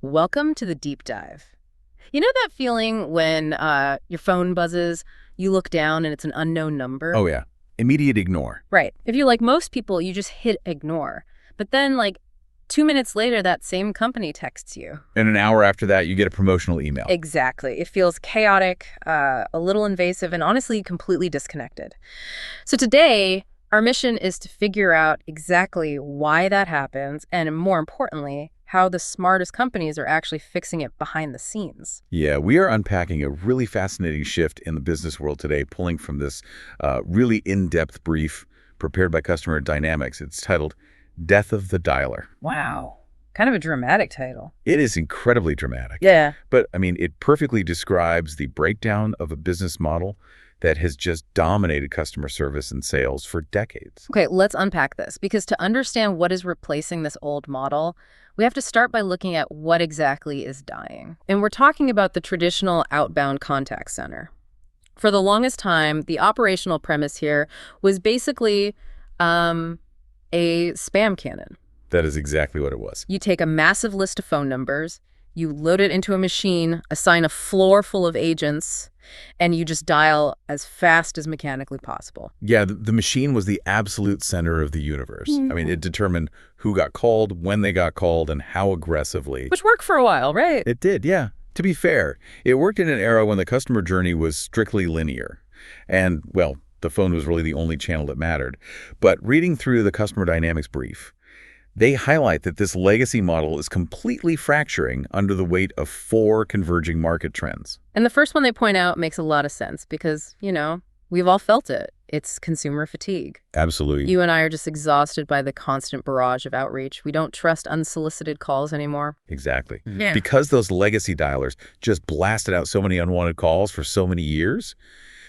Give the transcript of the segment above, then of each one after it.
Welcome to the deep dive. You know that feeling when your phone buzzes, you look down and it's an unknown number? Oh, yeah. Immediate ignore. Right. If you're like most people, you just hit ignore. But then, 2 minutes later, that same company texts you. And an hour after that, you get a promotional email. Exactly. It feels chaotic, a little invasive, and honestly, completely disconnected. So today, our mission is to figure out exactly why that happens, and more importantly, how the smartest companies are actually fixing it behind the scenes. Yeah, we are unpacking a really fascinating shift in the business world today, pulling from this really in-depth brief prepared by Customer Dynamics. It's titled Death of the Dialer. Wow. Kind of a dramatic title. It is incredibly dramatic. Yeah. But, it perfectly describes the breakdown of a business model that has just dominated customer service and sales for decades. Okay, let's unpack this, because to understand what is replacing this old model, we have to start by looking at what exactly is dying. And we're talking about the traditional outbound contact center. For the longest time, the operational premise here was basically a spam cannon. That is exactly what it was. You take a massive list of phone numbers, you load it into a machine, assign a floor full of agents, and you just dial as fast as mechanically possible. Yeah, the machine was the absolute center of the universe. It determined who got called, when they got called, and how aggressively. Which worked for a while, right? It did, yeah. To be fair, it worked in an era when the customer journey was strictly linear. And, well, the phone was really the only channel that mattered. But reading through the Customer Dynamics brief, they highlight that this legacy model is completely fracturing under the weight of 4 converging market trends. And the first one they point out makes a lot of sense because, we've all felt it. It's consumer fatigue. Absolutely. You and I are just exhausted by the constant barrage of outreach. We don't trust unsolicited calls anymore. Exactly. Yeah. Because those legacy dialers just blasted out so many unwanted calls for so many years,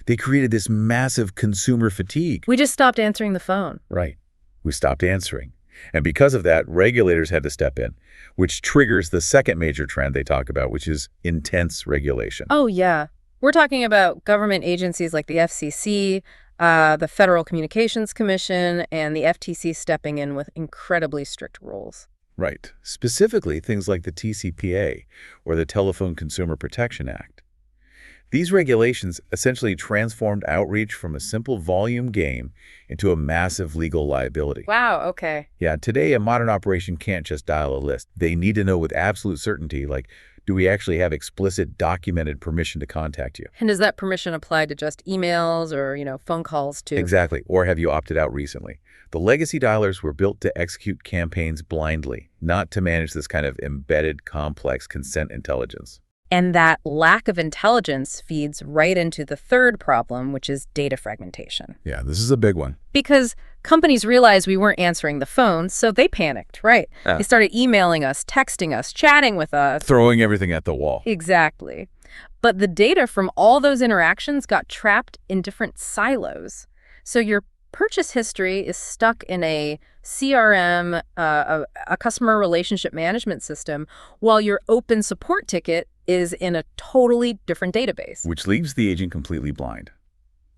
they created this massive consumer fatigue. We just stopped answering the phone. Right. We stopped answering. And because of that, regulators had to step in, which triggers the second major trend they talk about, which is intense regulation. Oh, yeah. We're talking about government agencies like the FCC, the Federal Communications Commission, and the FTC stepping in with incredibly strict rules. Right. Specifically, things like the TCPA, or the Telephone Consumer Protection Act. These regulations essentially transformed outreach from a simple volume game into a massive legal liability. Wow, okay. Yeah, today a modern operation can't just dial a list. They need to know with absolute certainty, do we actually have explicit documented permission to contact you? And does that permission apply to just emails or, phone calls too? Exactly. Or have you opted out recently? The legacy dialers were built to execute campaigns blindly, not to manage this kind of embedded, complex consent intelligence. And that lack of intelligence feeds right into the third problem, which is data fragmentation. Yeah, this is a big one. Because companies realized we weren't answering the phone, so they panicked, right? They started emailing us, texting us, chatting with us. Throwing everything at the wall. Exactly. But the data from all those interactions got trapped in different silos. So your purchase history is stuck in a CRM, a customer relationship management system, while your open support ticket is in a totally different database. Which leaves the agent completely blind.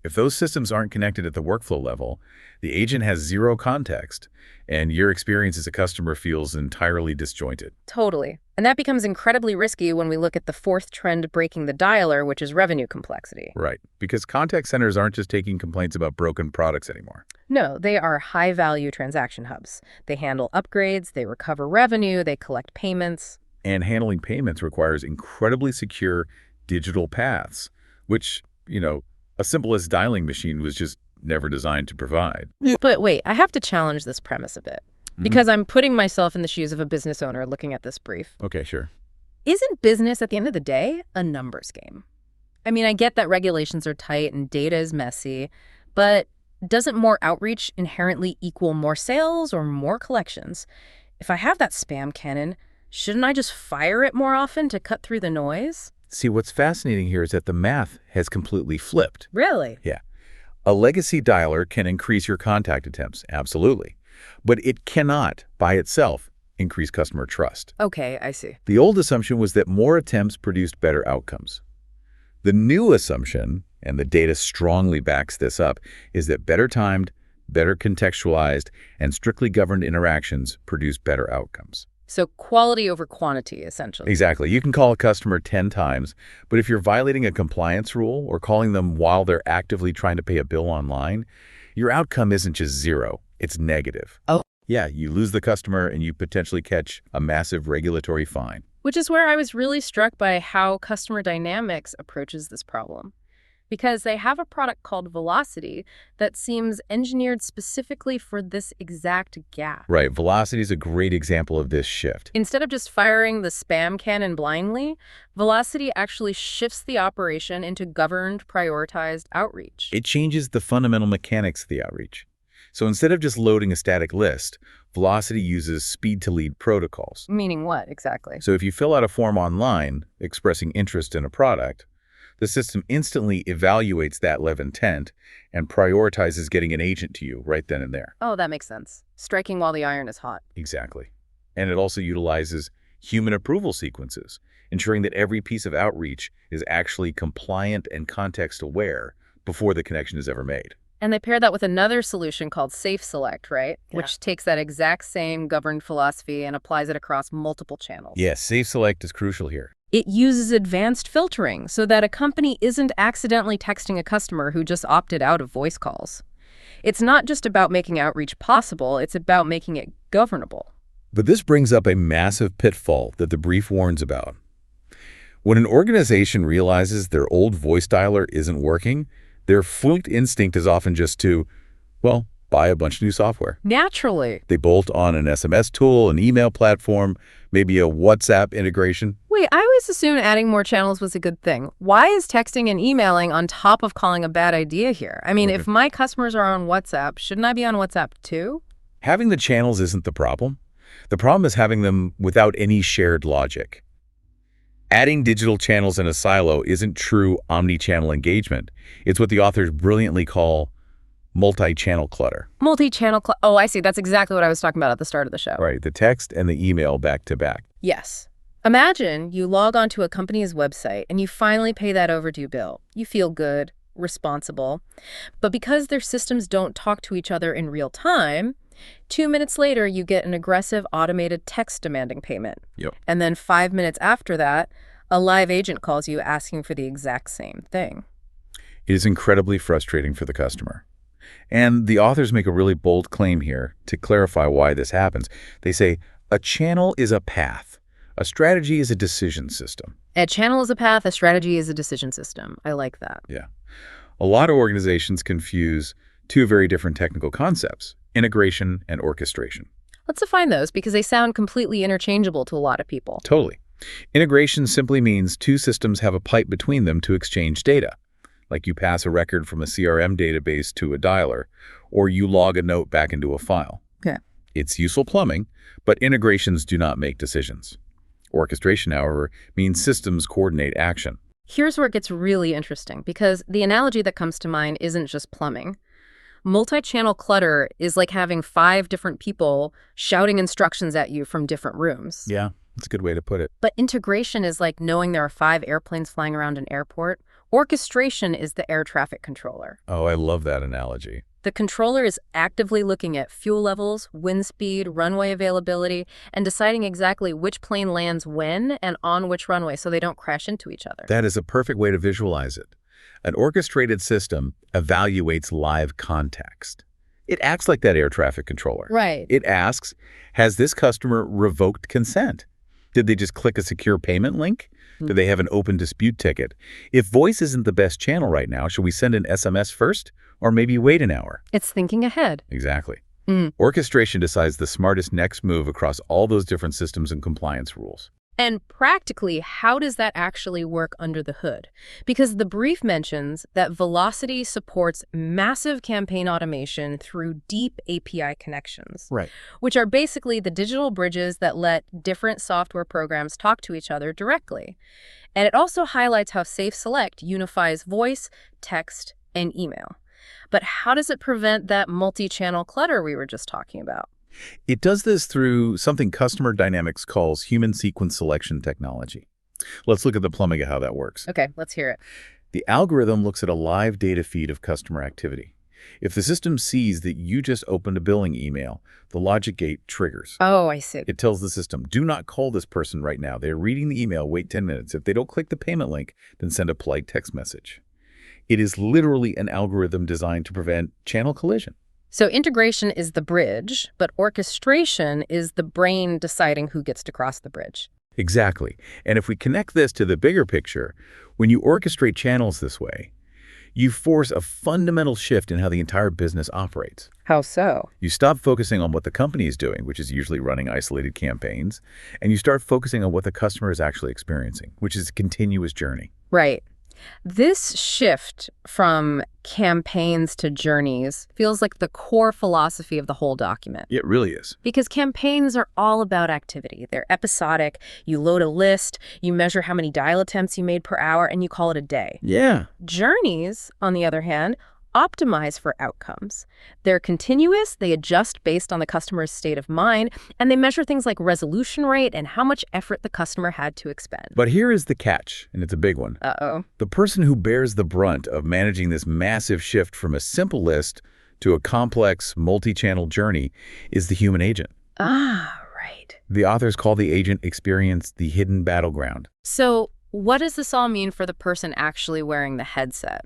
If those systems aren't connected at the workflow level, the agent has zero context, and your experience as a customer feels entirely disjointed. Totally. And that becomes incredibly risky when we look at the fourth trend breaking the dialer, which is revenue complexity. Right. Because contact centers aren't just taking complaints about broken products anymore. No, they are high-value transaction hubs. They handle upgrades, they recover revenue, they collect payments. And handling payments requires incredibly secure digital paths, which, a simplest dialing machine was just never designed to provide. But wait, I have to challenge this premise a bit, because I'm putting myself in the shoes of a business owner looking at this brief. Okay, sure. Isn't business, at the end of the day, a numbers game? I get that regulations are tight and data is messy, but doesn't more outreach inherently equal more sales or more collections? If I have that spam cannon, shouldn't I just fire it more often to cut through the noise? See, what's fascinating here is that the math has completely flipped. Really? Yeah. A legacy dialer can increase your contact attempts, absolutely. But it cannot, by itself, increase customer trust. Okay, I see. The old assumption was that more attempts produced better outcomes. The new assumption, and the data strongly backs this up, is that better timed, better contextualized, and strictly governed interactions produce better outcomes. So quality over quantity, essentially. Exactly. You can call a customer 10 times, but if you're violating a compliance rule or calling them while they're actively trying to pay a bill online, your outcome isn't just zero, it's negative. Oh. Yeah, you lose the customer and you potentially catch a massive regulatory fine. Which is where I was really struck by how customer dynamics approaches this problem. Because they have a product called Velocity that seems engineered specifically for this exact gap. Right, velocity is a great example of this shift. Instead of just firing the spam cannon blindly, Velocity actually shifts the operation into governed, prioritized outreach. It changes the fundamental mechanics of the outreach. So instead of just loading a static list, Velocity uses speed-to-lead protocols. Meaning what, exactly? So if you fill out a form online expressing interest in a product, the system instantly evaluates that level of intent and prioritizes getting an agent to you right then and there. Oh, that makes sense. Striking while the iron is hot. Exactly. And it also utilizes human approval sequences, ensuring that every piece of outreach is actually compliant and context-aware before the connection is ever made. And they pair that with another solution called Safe Select, right? Yeah. Which takes that exact same governed philosophy and applies it across multiple channels. Yes, Safe Select is crucial here. It uses advanced filtering so that a company isn't accidentally texting a customer who just opted out of voice calls. It's not just about making outreach possible, it's about making it governable. But this brings up a massive pitfall that the brief warns about. When an organization realizes their old voice dialer isn't working, their first instinct is often just to, well, buy a bunch of new software. Naturally. They bolt on an SMS tool, an email platform, maybe a WhatsApp integration. Wait, I always assumed adding more channels was a good thing. Why is texting and emailing on top of calling a bad idea here? I mean, if my customers are on WhatsApp, shouldn't I be on WhatsApp too? Having the channels isn't the problem. The problem is having them without any shared logic. Adding digital channels in a silo isn't true omni-channel engagement. It's what the authors brilliantly call multi-channel clutter. Multi-channel oh, I see. That's exactly what I was talking about at the start of the show. Right, the text and the email back to back. Yes. Imagine you log onto a company's website and you finally pay that overdue bill. You feel good, responsible. But because their systems don't talk to each other in real time, 2 minutes later, you get an aggressive automated text demanding payment. Yep. And then 5 minutes after that, a live agent calls you asking for the exact same thing. It is incredibly frustrating for the customer. And the authors make a really bold claim here to clarify why this happens. They say, a channel is a path. A strategy is a decision system. A channel is a path, a strategy is a decision system. I like that. Yeah. A lot of organizations confuse two very different technical concepts, integration and orchestration. Let's define those because they sound completely interchangeable to a lot of people. Totally. Integration simply means two systems have a pipe between them to exchange data, like you pass a record from a CRM database to a dialer, or you log a note back into a file. Okay. It's useful plumbing, but integrations do not make decisions. Orchestration, however, means systems coordinate action. Here's where it gets really interesting because the analogy that comes to mind isn't just plumbing. Multi-channel clutter is like having 5 different people shouting instructions at you from different rooms. Yeah, that's a good way to put it. But integration is like knowing there are 5 airplanes flying around an airport. Orchestration is the air traffic controller. Oh, I love that analogy. The controller is actively looking at fuel levels, wind speed, runway availability, and deciding exactly which plane lands when and on which runway so they don't crash into each other. That is a perfect way to visualize it. An orchestrated system evaluates live context. It acts like that air traffic controller. Right. It asks, has this customer revoked consent? Did they just click a secure payment link? Do they have an open dispute ticket? If voice isn't the best channel right now, should we send an SMS first or maybe wait an hour? It's thinking ahead. Exactly. Orchestration decides the smartest next move across all those different systems and compliance rules. And practically, how does that actually work under the hood? Because the brief mentions that Velocity supports massive campaign automation through deep API connections, Right. which are basically the digital bridges that let different software programs talk to each other directly. And it also highlights how Safe Select unifies voice, text, and email. But how does it prevent that multi-channel clutter we were just talking about? It does this through something customer dynamics calls human sequence selection technology. Let's look at the plumbing of how that works. Okay, let's hear it. The algorithm looks at a live data feed of customer activity. If the system sees that you just opened a billing email, the logic gate triggers. Oh, I see. It tells the system, do not call this person right now. They're reading the email, wait 10 minutes. If they don't click the payment link, then send a polite text message. It is literally an algorithm designed to prevent channel collision. So integration is the bridge, but orchestration is the brain deciding who gets to cross the bridge. Exactly. And if we connect this to the bigger picture, when you orchestrate channels this way, you force a fundamental shift in how the entire business operates. How so? You stop focusing on what the company is doing, which is usually running isolated campaigns, and you start focusing on what the customer is actually experiencing, which is a continuous journey. Right. This shift from campaigns to journeys feels like the core philosophy of the whole document. It really is. Because campaigns are all about activity. They're episodic. You load a list, you measure how many dial attempts you made per hour, and you call it a day. Yeah. Journeys, on the other hand, optimize for outcomes. They're continuous, they adjust based on the customer's state of mind, and they measure things like resolution rate and how much effort the customer had to expend. But here is the catch, and it's a big one. Uh-oh. The person who bears the brunt of managing this massive shift from a simple list to a complex, multi-channel journey is the human agent. Ah, right. The authors call the agent experience the hidden battleground. So what does this all mean for the person actually wearing the headset?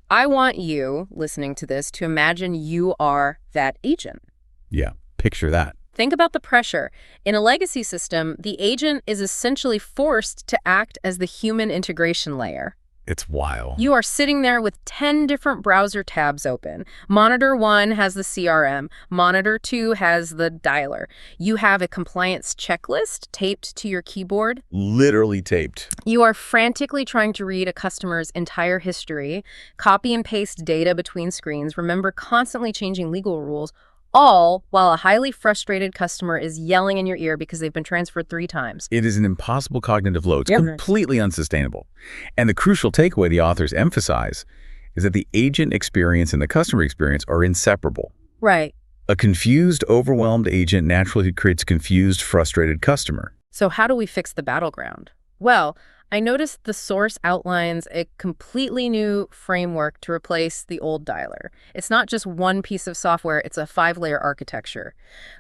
I want you, listening to this, to imagine you are that agent. Yeah, picture that. Think about the pressure. In a legacy system, the agent is essentially forced to act as the human integration layer. It's wild. You are sitting there with 10 different browser tabs open. Monitor 1 has the CRM. Monitor 2 has the dialer. You have a compliance checklist taped to your keyboard. Literally taped. You are frantically trying to read a customer's entire history, copy and paste data between screens, remember constantly changing legal rules, all while a highly frustrated customer is yelling in your ear because they've been transferred 3 times. It is an impossible cognitive load. It's completely unsustainable. And the crucial takeaway the authors emphasize is that the agent experience and the customer experience are inseparable. Right. A confused, overwhelmed agent naturally creates a confused, frustrated customer. So how do we fix the battleground? Well, I noticed the source outlines a completely new framework to replace the old dialer. It's not just one piece of software, it's a 5-layer architecture.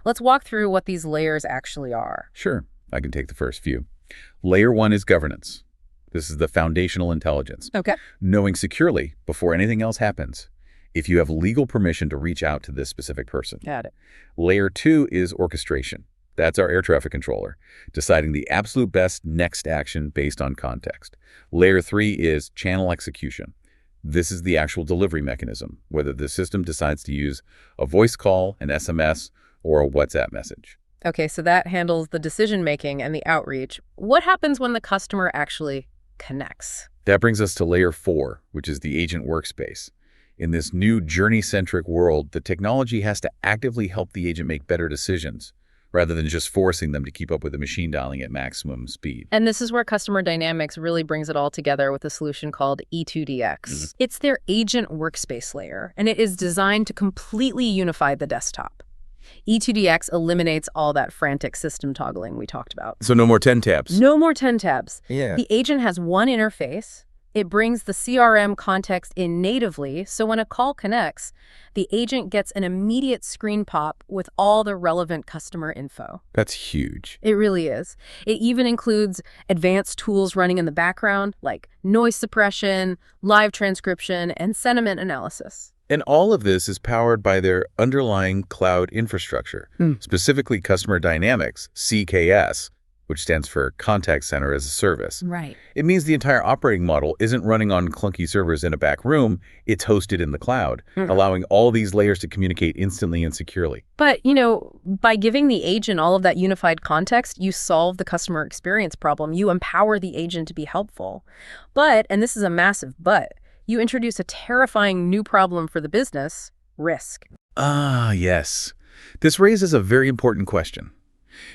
Let's walk through what these layers actually are. Sure, I can take the first few. Layer 1 is governance. This is the foundational intelligence. Okay. Knowing securely, before anything else happens, if you have legal permission to reach out to this specific person. Got it. Layer 2 is orchestration. That's our air traffic controller, deciding the absolute best next action based on context. Layer 3 is channel execution. This is the actual delivery mechanism, whether the system decides to use a voice call, an SMS, or a WhatsApp message. Okay, so that handles the decision-making and the outreach. What happens when the customer actually connects? That brings us to Layer 4, which is the agent workspace. In this new journey-centric world, the technology has to actively help the agent make better decisions, rather than just forcing them to keep up with the machine dialing at maximum speed. And this is where Customer Dynamics really brings it all together with a solution called E2DX. It's their agent workspace layer, and it is designed to completely unify the desktop. E2DX eliminates all that frantic system toggling we talked about. So no more 10 tabs. No more 10 tabs. Yeah. The agent has one interface. It brings the CRM context in natively, so when a call connects, the agent gets an immediate screen pop with all the relevant customer info. That's huge. It really is. It even includes advanced tools running in the background, like noise suppression, live transcription, and sentiment analysis. And all of this is powered by their underlying cloud infrastructure, specifically Customer Dynamics, CKS, which stands for Contact Center as a Service. Right. It means the entire operating model isn't running on clunky servers in a back room, it's hosted in the cloud, allowing all these layers to communicate instantly and securely. But, by giving the agent all of that unified context, you solve the customer experience problem. You empower the agent to be helpful. But, and this is a massive but, you introduce a terrifying new problem for the business, risk. Ah, yes. This raises a very important question.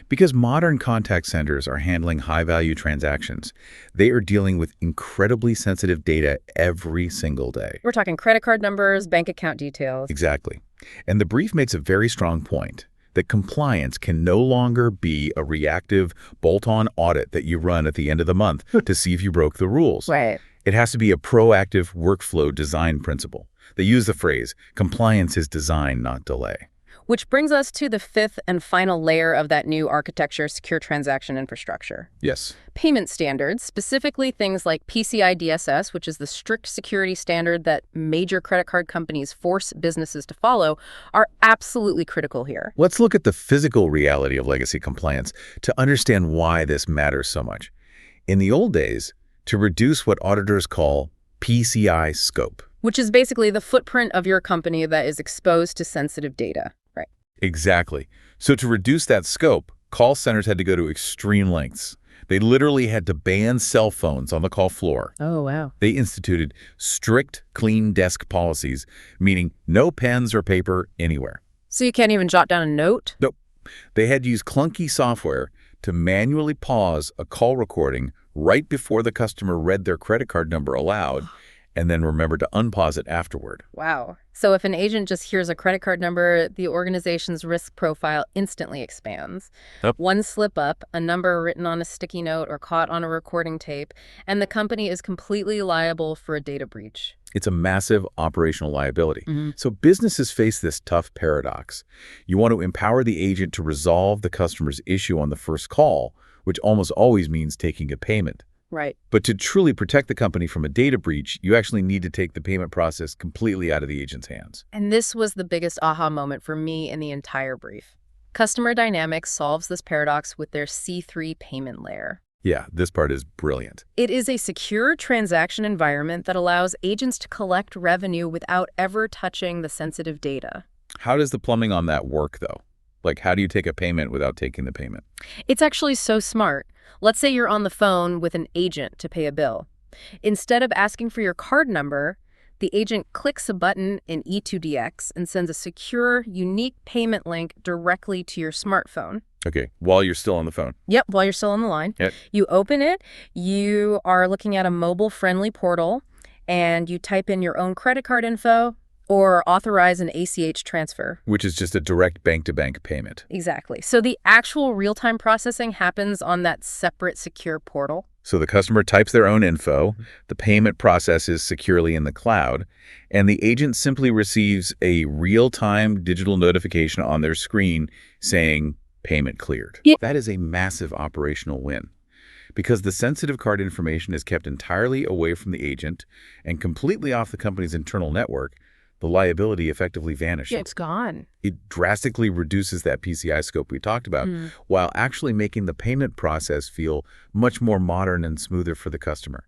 Because modern contact centers are handling high-value transactions, they are dealing with incredibly sensitive data every single day. We're talking credit card numbers, bank account details. Exactly. And the brief makes a very strong point that compliance can no longer be a reactive bolt-on audit that you run at the end of the month to see if you broke the rules. Right. It has to be a proactive workflow design principle. They use the phrase, compliance is design, not delay. Which brings us to the fifth and final layer of that new architecture, secure transaction infrastructure. Yes. Payment standards, specifically things like PCI DSS, which is the strict security standard that major credit card companies force businesses to follow, are absolutely critical here. Let's look at the physical reality of legacy compliance to understand why this matters so much. In the old days, to reduce what auditors call PCI scope. Which is basically the footprint of your company that is exposed to sensitive data. Right. Exactly. So to reduce that scope, call centers had to go to extreme lengths. They literally had to ban cell phones on the call floor. Oh, wow. They instituted strict clean desk policies, meaning no pens or paper anywhere. So you can't even jot down a note? Nope. They had to use clunky software to manually pause a call recording right before the customer read their credit card number aloud, and then remember to unpause it afterward. Wow. So if an agent just hears a credit card number, the organization's risk profile instantly expands. Yep. One slip up, a number written on a sticky note or caught on a recording tape, and the company is completely liable for a data breach. It's a massive operational liability. Mm-hmm. So businesses face this tough paradox. You want to empower the agent to resolve the customer's issue on the first call, which almost always means taking a payment. Right. But to truly protect the company from a data breach, you actually need to take the payment process completely out of the agent's hands. And this was the biggest aha moment for me in the entire brief. Customer Dynamics solves this paradox with their C3 payment layer. Yeah, this part is brilliant. It is a secure transaction environment that allows agents to collect revenue without ever touching the sensitive data. How does the plumbing on that work, though? Like, how do you take a payment without taking the payment? It's actually so smart. Let's say you're on the phone with an agent to pay a bill. Instead of asking for your card number, the agent clicks a button in E2DX and sends a secure, unique payment link directly to your smartphone. Okay, while you're still on the phone. Yep, while you're still on the line. Yep. You open it, you are looking at a mobile-friendly portal, and you type in your own credit card info or authorize an ACH transfer. Which is just a direct bank-to-bank payment. Exactly. So the actual real-time processing happens on that separate secure portal. So the customer types their own info, the payment processes securely in the cloud, and the agent simply receives a real-time digital notification on their screen saying, payment cleared. Yeah. That is a massive operational win. Because the sensitive card information is kept entirely away from the agent and completely off the company's internal network, the liability effectively vanishes. Yeah, it's gone. It drastically reduces that PCI scope we talked about, while actually making the payment process feel much more modern and smoother for the customer.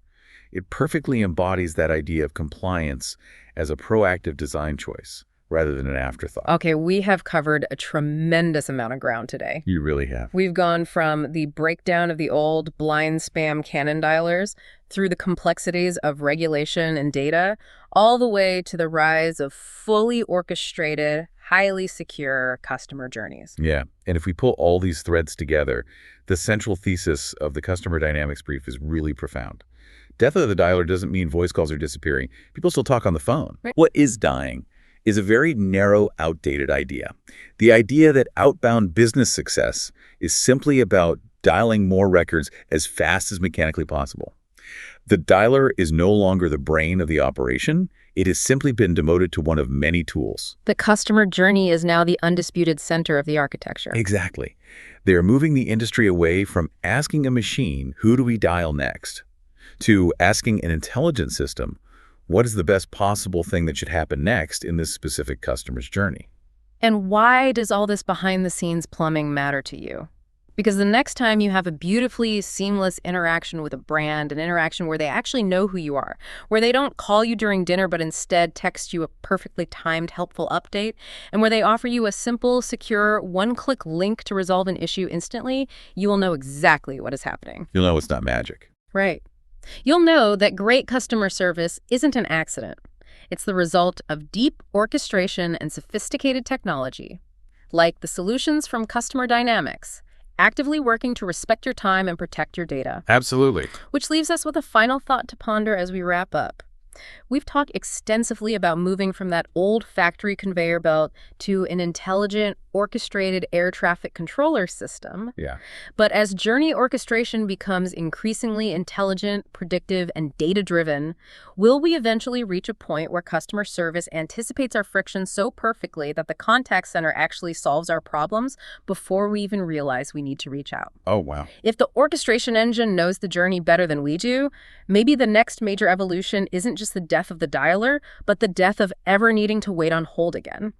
It perfectly embodies that idea of compliance as a proactive design choice, rather than an afterthought. Okay, we have covered a tremendous amount of ground today. You really have. We've gone from the breakdown of the old blind spam cannon dialers through the complexities of regulation and data, all the way to the rise of fully orchestrated, highly secure customer journeys. Yeah, and if we pull all these threads together, the central thesis of the Customer Dynamics brief is really profound. Death of the dialer doesn't mean voice calls are disappearing. People still talk on the phone. Right. What is dying is a very narrow, outdated idea. The idea that outbound business success is simply about dialing more records as fast as mechanically possible. The dialer is no longer the brain of the operation. It has simply been demoted to one of many tools. The customer journey is now the undisputed center of the architecture. Exactly. They are moving the industry away from asking a machine, who do we dial next, to asking an intelligent system, what is the best possible thing that should happen next in this specific customer's journey? And why does all this behind-the-scenes plumbing matter to you? Because the next time you have a beautifully seamless interaction with a brand, an interaction where they actually know who you are, where they don't call you during dinner but instead text you a perfectly timed, helpful update, and where they offer you a simple, secure, one-click link to resolve an issue instantly, you will know exactly what is happening. You'll know it's not magic. Right. You'll know that great customer service isn't an accident. It's the result of deep orchestration and sophisticated technology, like the solutions from Customer Dynamics, actively working to respect your time and protect your data. Absolutely. Which leaves us with a final thought to ponder as we wrap up. We've talked extensively about moving from that old factory conveyor belt to an intelligent, orchestrated air traffic controller system. Yeah. But as journey orchestration becomes increasingly intelligent, predictive, and data-driven, will we eventually reach a point where customer service anticipates our friction so perfectly that the contact center actually solves our problems before we even realize we need to reach out? Oh, wow. If the orchestration engine knows the journey better than we do, maybe the next major evolution isn't just the death of the dialer, but the death of ever needing to wait on hold again.